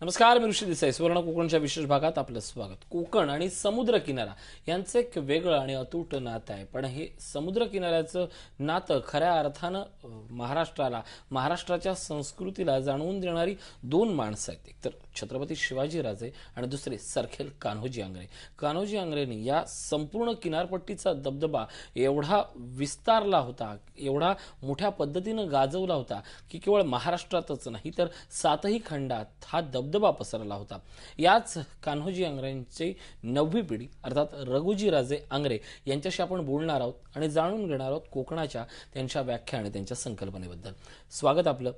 नमस्कार, मी ऋषी देसाई. सुवर्ण कोकणच्या विशेष भागात आपलं स्वागत. कोकण आणि समुद्र किनारा यांचं एक वेगळं आणि अतूट नातं आहे. पण हे समुद्र किनाऱ्याचं नातं खऱ्या अर्थानं महाराष्ट्राच्या संस्कृतीला जाणवून देणारी दोन माणसं आहेत. एक तर छत्रपती शिवाजीराजे आणि दुसरे सरखेल कान्होजी आंग्रे. कान्होजी आंग्रेंनी या संपूर्ण किनारपट्टीचा दबदबा एवढा विस्तारला होता, एवढा मोठ्या पद्धतीनं गाजवला होता की केवळ महाराष्ट्रातच नाही तर सातही खंडात हा दबदबा पसरला होता. याच कान्होजी आंग्रेंची 9वी पिढी अर्थात रघुजीराजे आंग्रे यांच्याशी आपण बोलणार आहोत आणि जाणून घेणार आहोत कोकणाच्या त्यांच्या व्याख्या आणि त्यांच्या संकल्पनेबद्दल. स्वागत आपलं.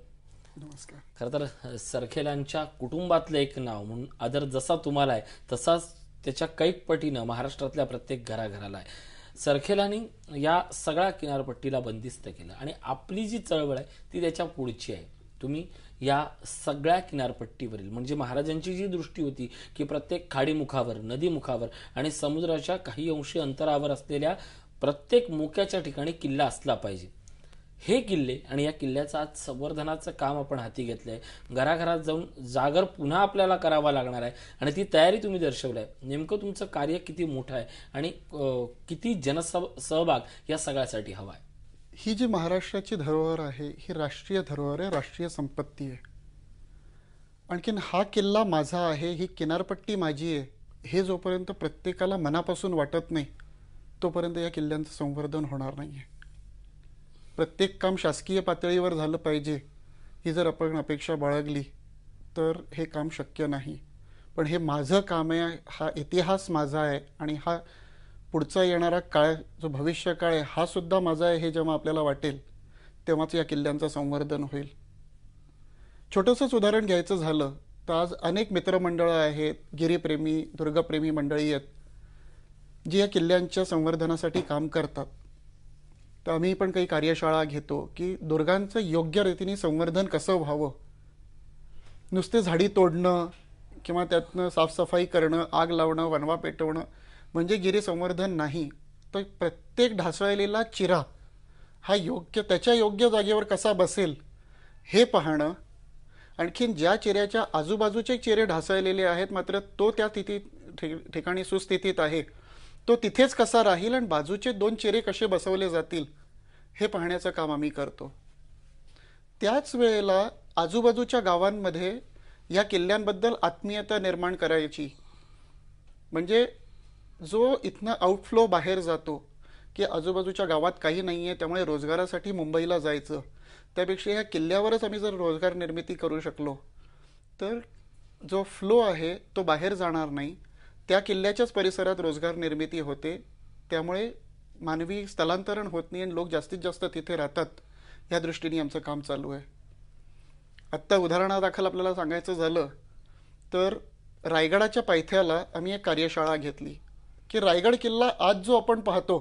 नमस्कार. खरं तर सरखेलांच्या कुटुंबातलं एक नाव म्हणून आदर जसा तुम्हाला आहे तसाच त्याच्या कैक पटीनं महाराष्ट्रातल्या प्रत्येक घराघराला आहे. सरखेलांनी या सगळ्या किनारपट्टीला बंदिस्त केलं आणि आपली जी चळवळ आहे ती त्याच्या पुढची आहे. तुम्ही या सगळ्या किनारपट्टीवरील म्हणजे महाराजांची जी दृष्टी होती की प्रत्येक खाडीमुखावर, नदीमुखावर आणि समुद्राच्या काही अंशी अंतरावर असलेल्या प्रत्येक मोक्याच्या ठिकाणी किल्ला असला पाहिजे. हे किल्ले आणि या किल्ल्याचं आज संवर्धनाचं काम आपण हाती घेतलंय. घराघरात जाऊन जागर पुन्हा आपल्याला करावा लागणार आहे आणि ती तयारी तुम्ही दर्शवलाय. नेमकं तुमचं कार्य किती मोठं आहे आणि किती जनसहभाग या सगळ्यासाठी हवा आहे. ही जी महाराष्ट्राची धरोहर आहे ही राष्ट्रीय धरोहर आहे, राष्ट्रीय संपत्ती आहे. आणखीन हा किल्ला माझा आहे, ही किनारपट्टी माझी आहे, हे जोपर्यंत प्रत्येकाला मनापासून वाटत नाही तोपर्यंत या किल्ल्यांचं संवर्धन होणार नाही आहे. प्रत्येक काम शासकीय पातळीवर झालं पाहिजे ही जर आपण अपेक्षा बाळगली तर हे काम शक्य नाही. पण हे माझं काम आहे, हा इतिहास माझा आहे आणि हा पुढचा येणारा काळ जो भविष्य काळ आहे हा सुद्धा माझा आहे हे जेव्हा आपल्याला वाटेल तेव्हाच या किल्ल्यांचं संवर्धन होईल. छोटंसंच उदाहरण घ्यायचं झालं तर आज अनेक मित्रमंडळं आहेत, गिरीप्रेमी, दुर्गप्रेमी मंडळी आहेत जी या किल्ल्यांच्या संवर्धनासाठी काम करतात. तर आम्ही पण काही कार्यशाळा घेतो की दुर्गांचं योग्य रीतीने संवर्धन कसं व्हावं. नुसते झाडी तोडणं किंवा त्यातनं साफसफाई करणं, आग लावणं, वणवा पेटवणं म्हणजे गिरी संवर्धन नाही. तर प्रत्येक ढासळलेला चिरा हा त्याच्या योग्य जागेवर कसा बसेल हे पाहणं. आणखीन ज्या चिऱ्याच्या आजूबाजूचे चिरे ढासळलेले आहेत मात्र तो त्या ठिकाणी सुस्थितीत आहे तो तिथेच कसा राहील आणि बाजूचे 2 चिरे कसे बसवले जातील हे पाहण्याचं काम आम्ही करतो. त्याच वेळेला आजूबाजूच्या गावांमध्ये या किल्ल्यांबद्दल आत्मीयता निर्माण करायची. म्हणजे जो इथनं आउटफ्लो बाहेर जातो की आजूबाजूच्या गावात काही नाही आहे त्यामुळे रोजगारासाठी मुंबईला जायचं, त्यापेक्षा ह्या किल्ल्यावरच आम्ही जर रोजगार निर्मिती करू शकलो तर जो फ्लो आहे तो बाहेर जाणार नाही, त्या किल्ल्याच्याच परिसरात रोजगार निर्मिती होते, त्यामुळे मानवी स्थलांतरण होत नाही आणि लोक जास्तीत जास्त तिथे राहतात. या दृष्टीने आमचं काम चालू आहे. आत्ता उदाहरणादाखल आपल्याला सांगायचं झालं तर रायगडाच्या पायथ्याला आम्ही एक कार्यशाळा घेतली की रायगड किल्ला आज जो आपण पाहतो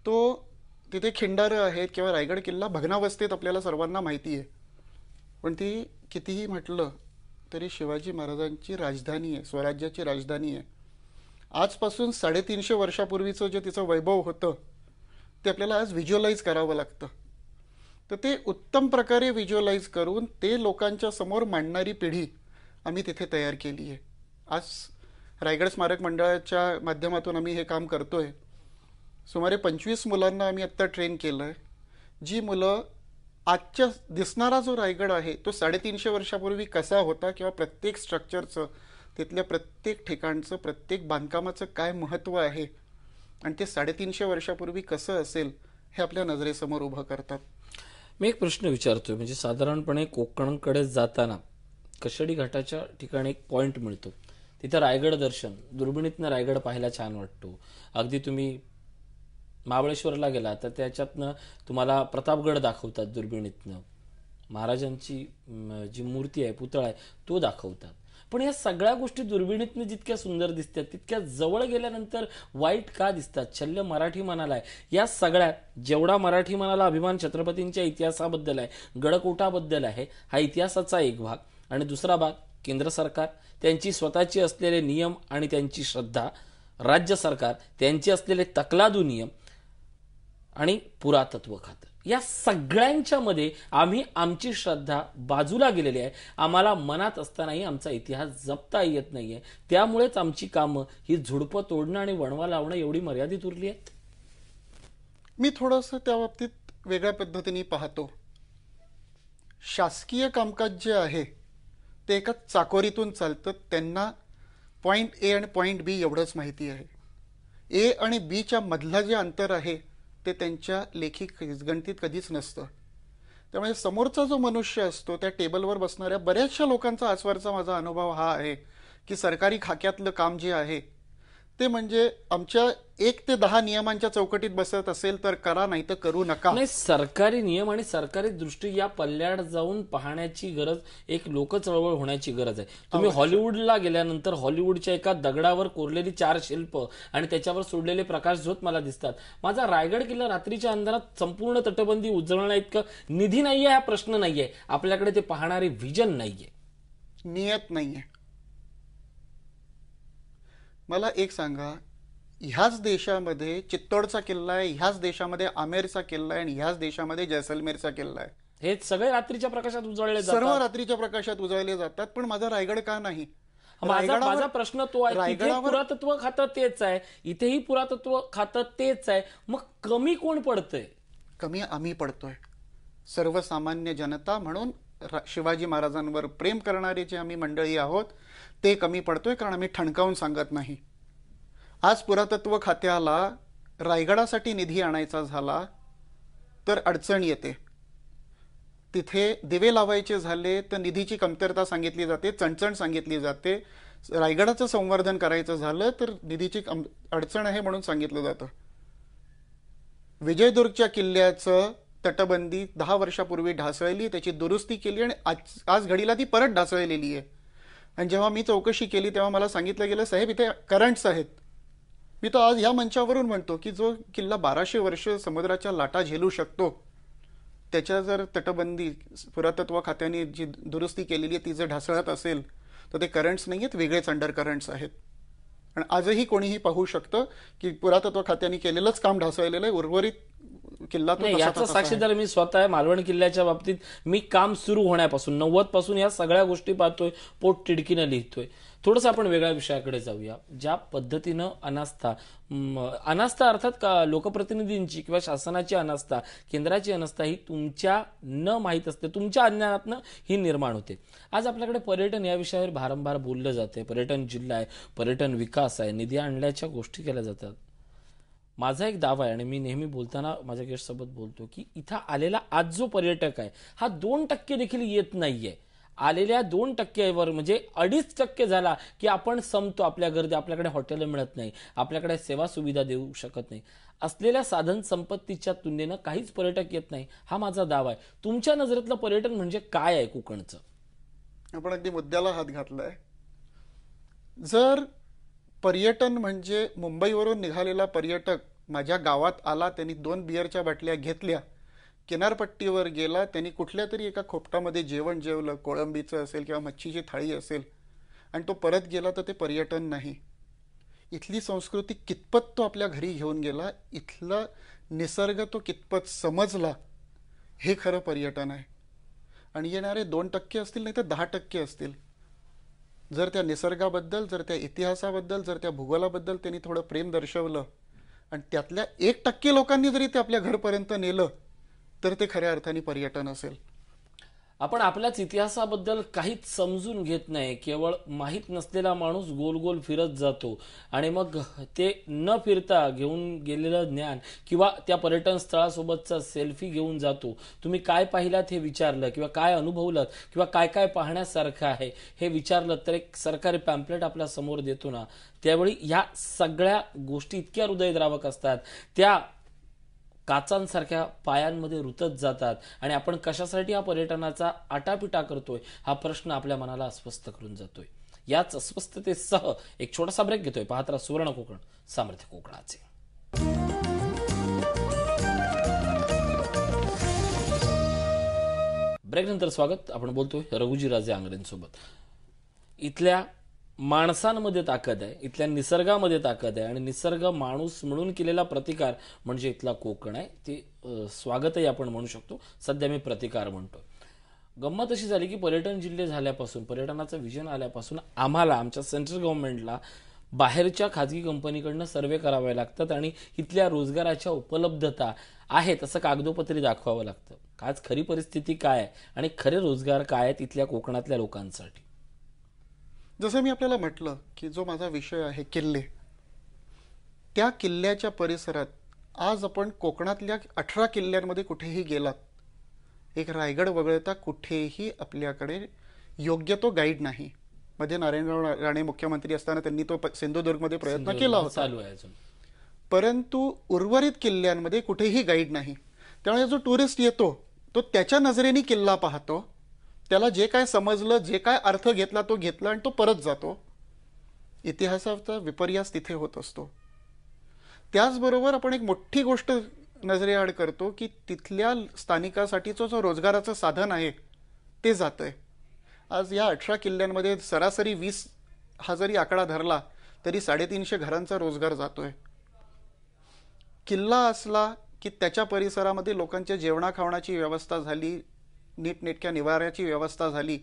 तो तिथे खिंडारं आहेत किंवा रायगड किल्ला भग्नावस्थेत आपल्याला सर्वांना माहिती आहे. पण ती कितीही म्हटलं तरी शिवाजी महाराजांची राजधानी आहे, स्वराज्याची राजधानी आहे. आजपासून 350 वर्षापूर्वीचं जे तिचं वैभव होतं ते आपल्याला आज व्हिज्युअलाइज करावं लागतं. तर ते उत्तम प्रकारे व्हिज्युअलाइज करून ते लोकांच्या समोर मांडणारी पिढी आम्ही तिथे तयार केली आहे. आज रायगड स्मारक मंडळाच्या माध्यमातून आम्ही हे काम करतोय. सुमारे 25 मुलांना आम्ही आत्ता ट्रेन केलं आहे. जी मुलं आजच्या दिसणारा जो रायगड आहे तो 350 वर्षापूर्वी कसा होता किंवा प्रत्येक स्ट्रक्चरचं, तिथल्या प्रत्येक ठिकाणचं, प्रत्येक बांधकामाचं काय महत्त्व आहे आणि ते 350 वर्षापूर्वी कसं असेल हे आपल्या नजरेसमोर उभं करतात. मी एक प्रश्न विचारतोय, म्हणजे साधारणपणे कोकणकडे जाताना कशेडी घाटाच्या ठिकाणी एक पॉइंट मिळतो, तिथं रायगड दर्शन, दुर्बिणीतनं रायगड पाहायला छान वाटतो. अगदी तुम्ही महाबळेश्वरला गेला तर त्याच्यातनं तुम्हाला प्रतापगड दाखवतात, दुर्बिणीतनं महाराजांची जी मूर्ती आहे, पुतळा आहे तो दाखवतात. पण या सगळ्या गोष्टी दुर्बिणीतनं जितक्या सुंदर दिसतात तितक्या जवळ गेल्यानंतर वाईट का दिसतात? छल्य मराठी मनाला आहे. या सगळ्यात जेवढा मराठी मनाला अभिमान छत्रपतींच्या इतिहासाबद्दल आहे, गडकोटाबद्दल आहे, हा इतिहासाचा एक भाग, आणि दुसरा भाग केंद्र सरकार त्यांची स्वतःची असलेले नियम आणि त्यांची श्रद्धा, राज्य सरकार त्यांचे असलेले तकलादू नियम आणि पुरातत्व खातं. या सगळ्यांच्या मध्ये आम्ही आमची श्रद्धा बाजूला गेलेली आहे. आम्हाला मनात असतानाही आमचा इतिहास जपता येत नाहीये. त्यामुळेच आमची कामं ही झुडपं तोडणं आणि वणवा लावणं एवढी मर्यादित उरली आहेत. मी थोडंसं त्या बाबतीत वेगळ्या पद्धतीने पाहतो. शासकीय कामकाज जे आहे ते एका चाकोरीतून चालतं. त्यांना पॉईंट ए आणि पॉईंट बी एवढंच माहिती आहे. ए आणि बीच्या मधलं जे अंतर आहे ते त्यांच्या लेखी गणतीत कधीच नसतं. त्यामुळे समोरचा जो मनुष्य असतो त्या टेबलवर बसणाऱ्या बऱ्याचशा लोकांचा आजवरचा माझा अनुभव हा आहे की सरकारी खाक्यातलं काम जे आहे ते म्हणजे आमच्या 1 ते 10 नियमांच्या चौकटीत बसत असेल तर करा, नाही तर करू नका. नाही, सरकारी नियम आणि सरकारी दृष्टी या पल्ल्याड जाऊन पाहण्याची गरज, एक लोक चळवळ होण्याची गरज आहे. तुम्ही हॉलिवूडला गेल्यानंतर हॉलिवूडच्या एका दगडावर कोरलेली 4 शिल्प आणि त्याच्यावर सोडलेले प्रकाश झोत मला दिसतात. माझा रायगड किल्ला रात्रीच्या अंधारात संपूर्ण तटबंदी उजळण्या इतकं निधी नाहीये, हा प्रश्न नाहीये. आपल्याकडे ते पाहणारे व्हिजन नाहीये, नियत नाहीये. मला एक सांगा, ह्याच देशामध्ये चित्तोडचा किल्ला आहे, ह्याच देशामध्ये आमेरचा किल्ला आहे आणि ह्याच देशामध्ये जैसलमेरचा किल्ला आहे. हे सगळे रात्रीच्या प्रकाशात उजळले सर्व जातात. रात्रीच्या प्रकाशात उजळले जातात. पण माझा रायगड का नाही? माझा प्रश्न तो आहे, तिथे पुरातत्व खातं तेच आहे, इथेही पुरातत्व खातं तेच आहे. मग कमी कोण पडतंय? कमी आम्ही पडतोय. सर्वसामान्य जनता म्हणून शिवाजी महाराजांवर प्रेम करणारे जे आम्ही मंडळी आहोत ते कमी पडतोय, कारण आम्ही ठणकावून सांगत नाही. आज पुरातत्व खात्याला रायगडासाठी निधी आणायचा झाला तर अडचण येते. तिथे दिवे लावायचे झाले तर निधीची कमतरता सांगितली जाते, चणचण सांगितली जाते. रायगडाचं संवर्धन करायचं झालं तर निधीची अडचण आहे म्हणून सांगितलं जातं. विजयदुर्गच्या किल्ल्याचं तटबंदी 10 वर्षापूर्वी ढासळली, त्याची दुरुस्ती केली आणि आज घडीला ती परत ढासळलेली आहे. आणि जेव्हा मी चौकशी केली तेव्हा मला सांगितलं गेलं, साहेब इथे करंट्स आहेत. मी तर आज ह्या मंचावरून म्हणतो की जो किल्ला 1200 वर्ष समुद्राच्या लाटा झेलू शकतो त्याच्या जर तटबंदी पुरातत्व खात्याने जी दुरुस्ती केलेली आहे ती जर ढासळत असेल तर ते करंट्स नाही आहेत, वेगळेच अंडर करंट्स आहेत. आणि आजही कोणीही पाहू शकतं की पुरातत्व खात्याने केलेलंच काम ढासळलेलं आहे. उर्वरित किल्ला तो याचा साक्षीदार मी स्वतः आहे. मालवण किल्ल्याच्या बाबतीत मी काम सुरू होण्यापासून 90 पासून या सगळ्या गोष्टी पाहतोय, पोट तिडकीनं लिहितोय. थोडंसं आपण वेगळ्या विषयाकडे जाऊया. ज्या पद्धतीनं अनास्था अर्थात लोकप्रतिनिधींची किंवा शासनाची अनास्था, केंद्राची अनास्था ही तुमच्या न माहीत असते, तुमच्या अज्ञानातनं ही निर्माण होते. आज आपल्याकडे पर्यटन या विषयावर भारंभार बोललं जाते. पर्यटन जिल्हा आहे, पर्यटन विकास आहे, निधी आणल्याच्या गोष्टी केल्या जातात. माझा एक दावा आहे आणि मी नेहमी बोलताना माझ्या गेस्टसोबत बोलतो की इथं आलेला आज जो पर्यटक आहे हा 2% देखील येत नाहीये. आलेल्या 2%वर म्हणजे 2.5% झाला की आपण संपतो. आपल्या गर्दी, आपल्याकडे हॉटेल मिळत नाही, आपल्याकडे सेवा सुविधा देऊ शकत नाही. असलेल्या साधन संपत्तीच्या तुलनेनं काहीच पर्यटक येत नाही, हा माझा दावा आहे. तुमच्या नजरेतलं पर्यटन म्हणजे काय आहे कोकणचं? आपण अगदी मुद्द्याला हात घातलाय. जर पर्यटन म्हणजे मुंबईवरून निघालेला पर्यटक माझ्या गावात आला, त्यांनी 2 बिअरच्या बाटल्या घेतल्या, किनारपट्टीवर गेला, त्यांनी कुठल्या तरी एका खोपटामध्ये जेवण जेवलं, कोळंबीचं असेल किंवा मच्छीची थाळी असेल, आणि तो परत गेला, तर ते पर्यटन नाही. इथली संस्कृती कितपत तो आपल्या घरी घेऊन गेला, इथला निसर्ग तो कितपत समजला, हे खरं पर्यटन आहे. आणि येणारे 2% असतील नाही तर 10% असतील. जर त्या निसर्गाबद्दल, जर त्या इतिहासाबद्दल, जर त्या भूगोलाबद्दल त्यांनी थोडं प्रेम दर्शवलं आणि त्यातल्या 1% लोकांनी जरी ते आपल्या घरपर्यंत नेलं तर ते खऱ्या अर्थाने पर्यटन असेल. आपण आपल्याच इतिहासाबद्दल काहीच समजून घेत नाही. केवळ माहीत नसलेला माणूस गोल गोल फिरत जातो आणि मग ते न फिरता घेऊन गेलेलं ज्ञान किंवा त्या पर्यटन स्थळासोबतचा सेल्फी घेऊन जातो. तुम्ही काय पाहिलात हे विचारलं किंवा काय अनुभवलं किंवा काय काय पाहण्यासारखं आहे हे विचारलं तर एक सरकारी पॅम्पलेट आपल्या समोर देतो ना, त्यावेळी ह्या सगळ्या गोष्टी इतक्या हृदयद्रावक असतात, त्या काचांसारख्या पायांमध्ये रुतत जातात. आणि आपण कशासाठी हा पर्यटनाचा आटापिटा करतोय हा प्रश्न आपल्या मनाला अस्वस्थ करून जातोय. याच अस्वस्थतेसह एक छोटासा ब्रेक घेतोय. पाहत राहा सुवर्ण कोकण, सामर्थ्य कोकणाचे. ब्रेक नंतर स्वागत. आपण बोलतोय रघुजीराजे आंग्रेंसोबत. इथल्या माणसांमध्ये ताकद आहे, इथल्या निसर्गामध्ये ताकद आहे आणि निसर्ग माणूस म्हणून केलेला प्रतिकार म्हणजे इथला कोकण आहे. ते स्वागतही आपण म्हणू शकतो. सध्या मी प्रतिकार म्हणतो. गंमत अशी झाली की पर्यटन जिल्हे झाल्यापासून, पर्यटनाचं विजन आल्यापासून आम्हाला, आमच्या सेंट्रल गव्हर्नमेंटला बाहेरच्या खाजगी कंपनीकडनं सर्वे करावे लागतात आणि इथल्या रोजगाराच्या उपलब्धता आहेत असं कागदोपत्री दाखवावं लागतं. आज खरी परिस्थिती काय आहे आणि खरे रोजगार काय आहेत इथल्या कोकणातल्या लोकांसाठी? जसं मी आपल्याला म्हटलं की जो माझा विषय आहे किल्ले, त्या किल्ल्याच्या परिसरात आज आपण कोकणातल्या 18 किल्ल्यांमध्ये कुठेही गेलात, एक रायगड वगळता कुठेही आपल्याकडे योग्य तो गाईड नाही. मध्ये नारायणराव राणे मुख्यमंत्री असताना त्यांनी तो सिंधुदुर्गमध्ये प्रयत्न केला होता, चालू आहे अजून. परंतु उर्वरित किल्ल्यांमध्ये कुठेही गाईड नाही. त्यामुळे जो टुरिस्ट येतो तो त्याच्या नजरेने किल्ला पाहतो, त्याला जे काय समजलं, जे काय अर्थ घेतला तो घेतला आणि तो परत जातो. इतिहासाचा विपर्यास तिथे होत असतो. त्याचबरोबर आपण एक मोठी गोष्ट नजरेआड करतो की तिथल्या स्थानिकासाठीचं जो रोजगाराचं साधन आहे ते जातंय. आज या 18 किल्ल्यांमध्ये सरासरी 20 हा जरी आकडा धरला तरी 350 घरांचा रोजगार जातोय. किल्ला असला की त्याच्या परिसरामध्ये लोकांच्या जेवणा खावण्याची व्यवस्था झाली, नीटनेटक्या निवाऱ्याची व्यवस्था झाली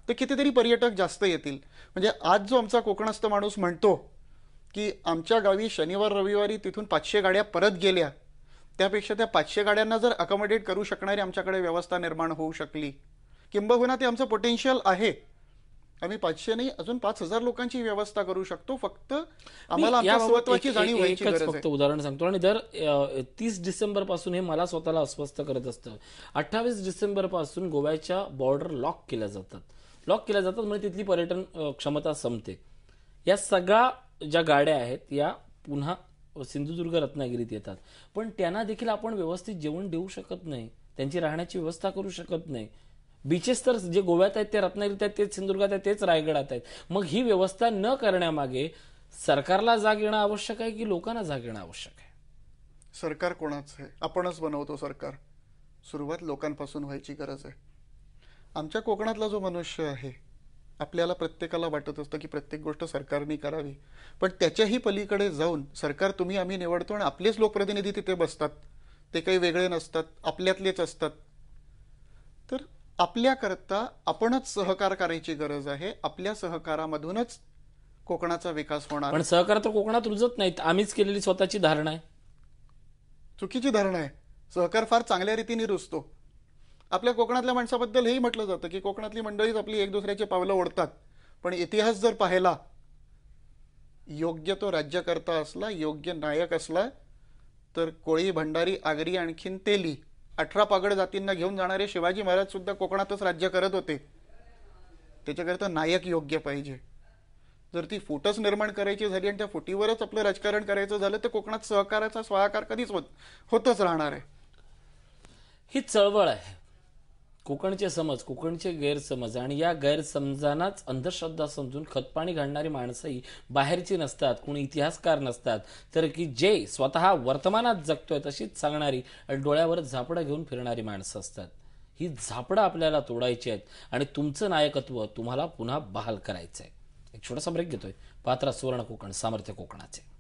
तर कितीतरी पर्यटक जास्त येतील. म्हणजे आज जो आमचा कोकणस्थ माणूस म्हणतो की आमच्या गावी शनिवार रविवारी तिथून 500 गाड्या परत गेल्या, त्यापेक्षा त्या 500 गाड्यांना जर अकोमोडेट करू शकणारी आमच्याकडे व्यवस्था निर्माण होऊ शकली, किंबहुना ते आमचं पोटेन्शियल आहे, आम्ही 500 नाही अजून 5000 लोकांची व्यवस्था करू शकतो. फक्त आम्हाला आमच्या महत्त्वाची जाणीव व्हायची गरज आहे. फक्त उदाहरण सांगतो आणि दर 30 डिसेंबर पासून हे मला स्वतःला अस्वस्थ करत असतं. 28 डिसेंबर पासून गोव्याच्या बॉर्डर लॉक केल्या जातात म्हणजे तिथली पर्यटन क्षमता संपते. या सगळ्या ज्या गाड्या आहेत या पुन्हा सिंधुदुर्ग रत्नागिरीत येतात, पण त्यांना देखील आपण व्यवस्थित जेवण देऊ शकत नाही, त्यांची राहण्याची व्यवस्था करू शकत नाही. बीचेस तर जे गोव्यात आहेत ते रत्नागिरीत आहेत, तेच सिंधुदुर्गात आहेत, तेच रायगडात आहेत. मग ही व्यवस्था न करण्यामागे सरकारला जाग येणं आवश्यक आहे की लोकांना जाग येणं आवश्यक आहे? सरकार कोणाचं आहे? आपणच बनवतो सरकार. सुरुवात लोकांपासून व्हायची गरज आहे. आमच्या कोकणातला जो मनुष्य आहे, आपल्याला प्रत्येकाला वाटत असतं की प्रत्येक गोष्ट सरकारने करावी, पण त्याच्याही पलीकडे जाऊन सरकार तुम्ही आम्ही निवडतो आणि आपलेच लोकप्रतिनिधी तिथे बसतात, ते काही वेगळे नसतात, आपल्यातलेच असतात. तर आपल्याकरता आपणच सहकार करायची गरज आहे. आपल्या सहकारामधूनच कोकणाचा विकास होणार. पण सहकार तर कोकणात रुजत नाहीत, आम्हीच केलेली स्वतःची धारणा आहे. चुकीची धारणा आहे. सहकार फार चांगल्या रीतीने रुजतो. आपल्या कोकणातल्या माणसाबद्दल हेही म्हटलं जातं की कोकणातली मंडळीच आपली एक दुसऱ्याची पावलं ओढतात, पण इतिहास जर पाहिला, योग्य तो राज्यकर्ता असला, योग्य नायक असला तर कोळी, भंडारी, आगरी आणखीन तेली 18 पागड जातींना घेऊन जाणारे शिवाजी महाराज सुद्धा कोकणातच राज्य करत होते. त्याच्याकरता नायक योग्य पाहिजे. जर ती फुटच निर्माण करायची झाली आणि त्या फुटीवरच आपलं राजकारण करायचं झालं तर कोकणात सहकाराचा स्वाहाकार कधीच होतच राहणार आहे. ही चळवळ आहे. कोकणचे समज, कोकणचे गैरसमज आणि या गैरसमजांनाच अंधश्रद्धा समजून खतपाणी घालणारी माणसंही बाहेरची नसतात, कोणी इतिहासकार नसतात, तर की जे स्वतः वर्तमानात जगतोय तशीच सांगणारी आणि डोळ्यावर झापडं घेऊन फिरणारी माणसं असतात. ही झापडं आपल्याला तोडायची आहेत आणि तुमचं नायकत्व तुम्हाला पुन्हा बहाल करायचं आहे. एक छोटासा ब्रेक घेतोय. पात्रा सुवर्ण कोकण, सामर्थ्य कोकणाचे.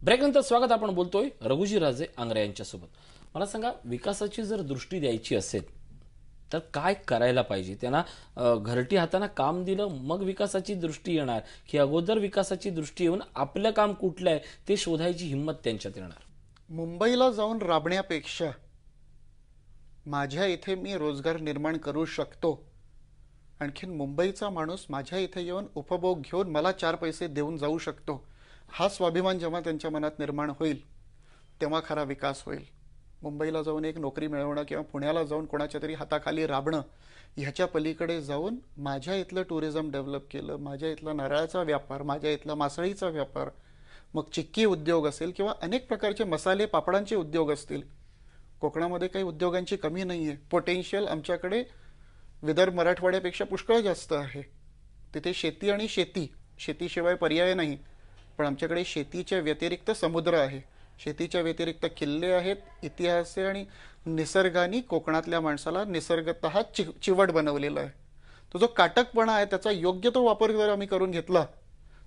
ब्रेकनंतर स्वागत. आपण बोलतोय रघुजी राजे आंग्रे यांच्यासोबत. मला सांगा, विकासाची जर दृष्टी द्यायची असेल तर काय करायला पाहिजे? त्यांना घरटी हाताना काम दिलं मग विकासाची दृष्टी येणार की अगोदर विकासाची दृष्टी येऊन आपलं काम कुठलं आहे ते शोधायची हिंमत त्यांच्यात येणार? मुंबईला जाऊन राबण्यापेक्षा माझ्या इथे मी रोजगार निर्माण करू शकतो, आणखीन मुंबईचा माणूस माझ्या इथे येऊन उपभोग घेऊन मला 4 पैसे देऊन जाऊ शकतो, हा स्वाभिमान जेव्हा त्यांच्या मनात निर्माण होईल तेव्हा खरा विकास होईल. मुंबईला जाऊन एक नोकरी मिळवणं किंवा पुण्याला जाऊन कोणाच्या तरी हाताखाली राबणं, ह्याच्या पलीकडे जाऊन माझ्या इथलं टुरिझम डेव्हलप केलं, माझ्या इथला नारळाचा व्यापार, माझ्या इथला मासळीचा व्यापार, मग चिक्की उद्योग असेल किंवा अनेक प्रकारचे मसाले पापडांचे उद्योग असतील. कोकणामध्ये काही उद्योगांची कमी नाही आहे. पोटेन्शियल आमच्याकडे विदर्भ मराठवाड्यापेक्षा पुष्कळ जास्त आहे. तिथे शेती आणि शेतीशिवाय पर्याय नाही. पण आमच्याकडे शेतीच्या व्यतिरिक्त समुद्र आहे, शेतीच्या व्यतिरिक्त किल्ले आहेत, इतिहास आहे आणि निसर्गाने कोकणातल्या माणसाला निसर्गतः चिवट बनवलेला आहे. तो जो काटकपणा आहे त्याचा योग्य तो वापर जर आम्ही करून घेतला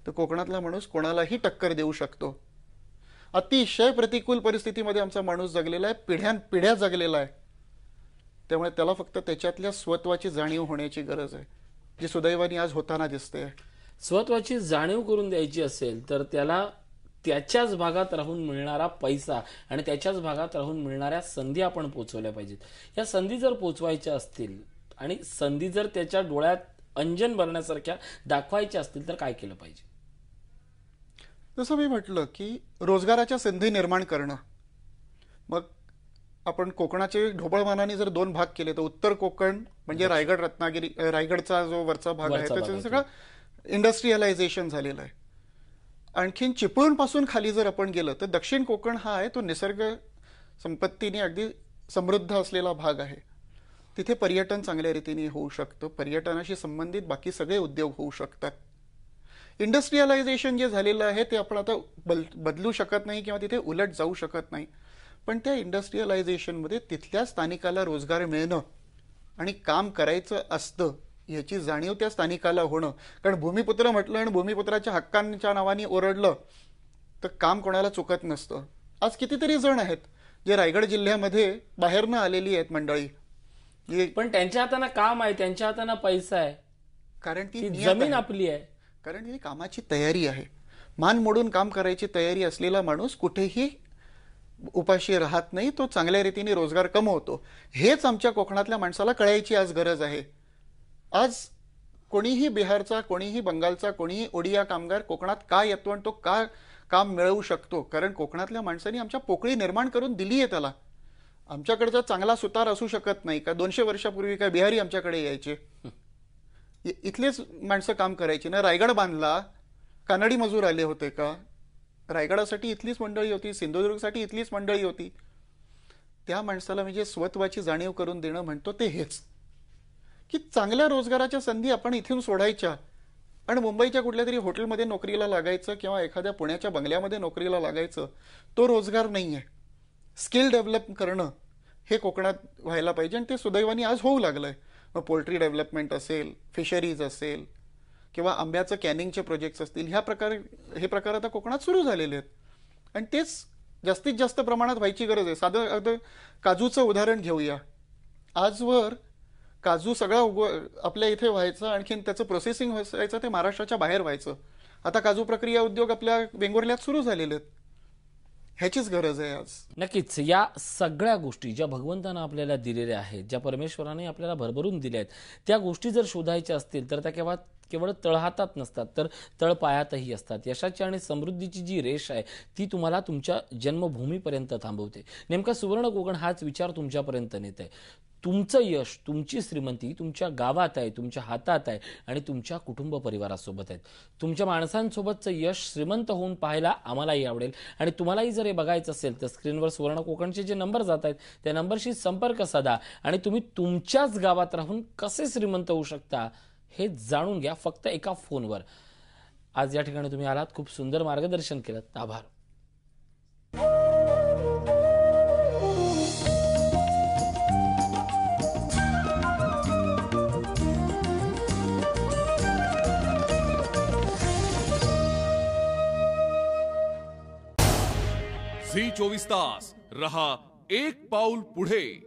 तर कोकणातला माणूस कोणालाही टक्कर देऊ शकतो. अतिशय प्रतिकूल परिस्थितीमध्ये आमचा माणूस जगलेला आहे, पिढ्या जगलेला आहे. त्यामुळे त्याला फक्त त्याच्यातल्या स्वत्वाची जाणीव होण्याची गरज आहे, जी सुदैवाने आज होताना दिसते. स्वत्वाची जाणीव करून द्यायची असेल तर त्याला त्याच्याच भागात राहून मिळणारा पैसा आणि त्याच्याच भागात राहून मिळणाऱ्या संधी आपण पोचवल्या पाहिजेत. या संधी जर पोचवायच्या असतील आणि संधी जर त्याच्या डोळ्यात अंजन भरण्यासारख्या दाखवायच्या असतील तर काय केलं पाहिजे? जसं मी म्हटलं की रोजगाराच्या संधी निर्माण करणं. मग आपण कोकणाचे ढोबळमानाने जर 2 भाग केले तर उत्तर कोकण म्हणजे रायगड, रत्नागिरी, रायगडचा जो वरचा भाग आहे त्याचं सगळं इंडस्ट्रियलायझेशन झालेलं आहे. आणखीन चिपळूण पासून खाली जर आपण गेलं तर दक्षिण कोकण हा आहे तो निसर्ग संपत्तीने अगदी समृद्ध असलेला भाग आहे. तिथे पर्यटन चांगल्या रीतीने होऊ शकतं, पर्यटनाशी संबंधित बाकी सगळे उद्योग होऊ शकतात. इंडस्ट्रियलायझेशन जे झालेलं आहे ते आपण आता बदलू शकत नाही किंवा तिथे उलट जाऊ शकत नाही. पण त्या इंडस्ट्रियलायझेशनमध्ये तिथल्या स्थानिकाला रोजगार मिळणं आणि काम करायचं असतं याची जाणीव त्या स्थानिकाला होणं. कारण भूमिपुत्र म्हटलं आणि भूमिपुत्राच्या हक्कांच्या नावाने ओरडलं तर काम कोणाला चुकत नसतं. आज कितीतरी जण आहेत जे रायगड जिल्ह्यामध्ये बाहेरनं आलेली आहेत मंडळी, पण त्यांच्या हाताने काम आहे, त्यांच्या हाताने पैसा आहे, कारण ती जमीन आपली आहे, कारण ती कामाची तयारी आहे. मान मोडून काम करायची तयारी असलेला माणूस कुठेही उपाशी राहत नाही, तो चांगल्या रीतीने रोजगार कमवतो. हेच आमच्या कोकणातल्या माणसाला कळायची आज गरज आहे. आज कोणीही बिहारचा, कोणीही बंगालचा, कोणीही ओडिया कामगार कोकणात का येतो आणि तो का काम मिळवू शकतो? कारण कोकणातल्या माणसांनी आमच्या पोकळी निर्माण करून दिली आहे त्याला. आमच्याकडचा चांगला सुतार असू शकत नाही का? 200 वर्षापूर्वी काय बिहारी आमच्याकडे यायचे? इथलेच माणसं काम करायची ना. रायगड बांधला, कानडी मजूर आले होते का? रायगडासाठी इथलीच मंडळी होती, सिंधुदुर्गसाठी इथलीच मंडळी होती. त्या माणसाला म्हणजे स्वत्वाची जाणीव करून देणं म्हणतो ते हेच की चांगल्या रोजगाराच्या संधी आपण इथून सोडायच्या आणि मुंबईच्या कुठल्या तरी हॉटेलमध्ये नोकरीला लागायचं किंवा एखाद्या पुण्याच्या बंगल्यामध्ये नोकरीला लागायचं, तो रोजगार नाही आहे. स्किल डेव्हलप करणं हे कोकणात व्हायला पाहिजे आणि ते सुदैवाने आज होऊ लागलंय. मग पोल्ट्री डेव्हलपमेंट असेल, फिशरीज असेल किंवा आंब्याचं कॅनिंगचे प्रोजेक्ट्स असतील, हे प्रकार आता कोकणात सुरू झालेले आहेत आणि तेच जास्तीत जास्त प्रमाणात व्हायची गरज आहे. साधं काजूचं उदाहरण घेऊया. आजवर काजू सगळा आपल्या इथे व्हायचं, आणखीन त्याचं प्रोसेसिंग व्हायचं ते महाराष्ट्राच्या बाहेर व्हायचं. आता काजू प्रक्रिया उद्योग आपल्या वेंगुर्ल्यात सुरू झालेले आहेत. ह्याचीच गरज आहे आज. नक्कीच या सगळ्या गोष्टी ज्या भगवंतानं आपल्याला दिलेल्या आहेत, ज्या परमेश्वराने आपल्याला भरभरून दिल्या आहेत, त्या गोष्टी जर शोधायच्या असतील तर त्या केवळ तळहातात नसतात तर तळपायातही असतात. यशाची आणि समृद्धीची जी रेष आहे ती तुम्हाला तुमच्या जन्मभूमीपर्यंत थांबवते. नेमका सुवर्ण कोकण हाच विचार तुमच्यापर्यंत नेत आहे. तुमचं यश, तुमची श्रीमंती तुमच्या गावात आहे, तुमच्या हातात आहे आणि तुमच्या कुटुंब परिवारासोबत आहेत. तुमच्या माणसांसोबतचं यश श्रीमंत होऊन पाहायला आम्हालाही आवडेल आणि तुम्हालाही जर हे बघायचं असेल तर स्क्रीनवर सुवर्ण कोकणचे जे नंबर जात आहेत त्या नंबरशी संपर्क साधा आणि तुम्ही तुमच्याच गावात राहून कसे श्रीमंत होऊ शकता हे जाणून घ्या फक्त एका फोनवर. आज या ठिकाणी तुम्ही आलात, खूप सुंदर मार्गदर्शन केलं, आभार. झी 24 तास रहा एक पाऊल पुढे.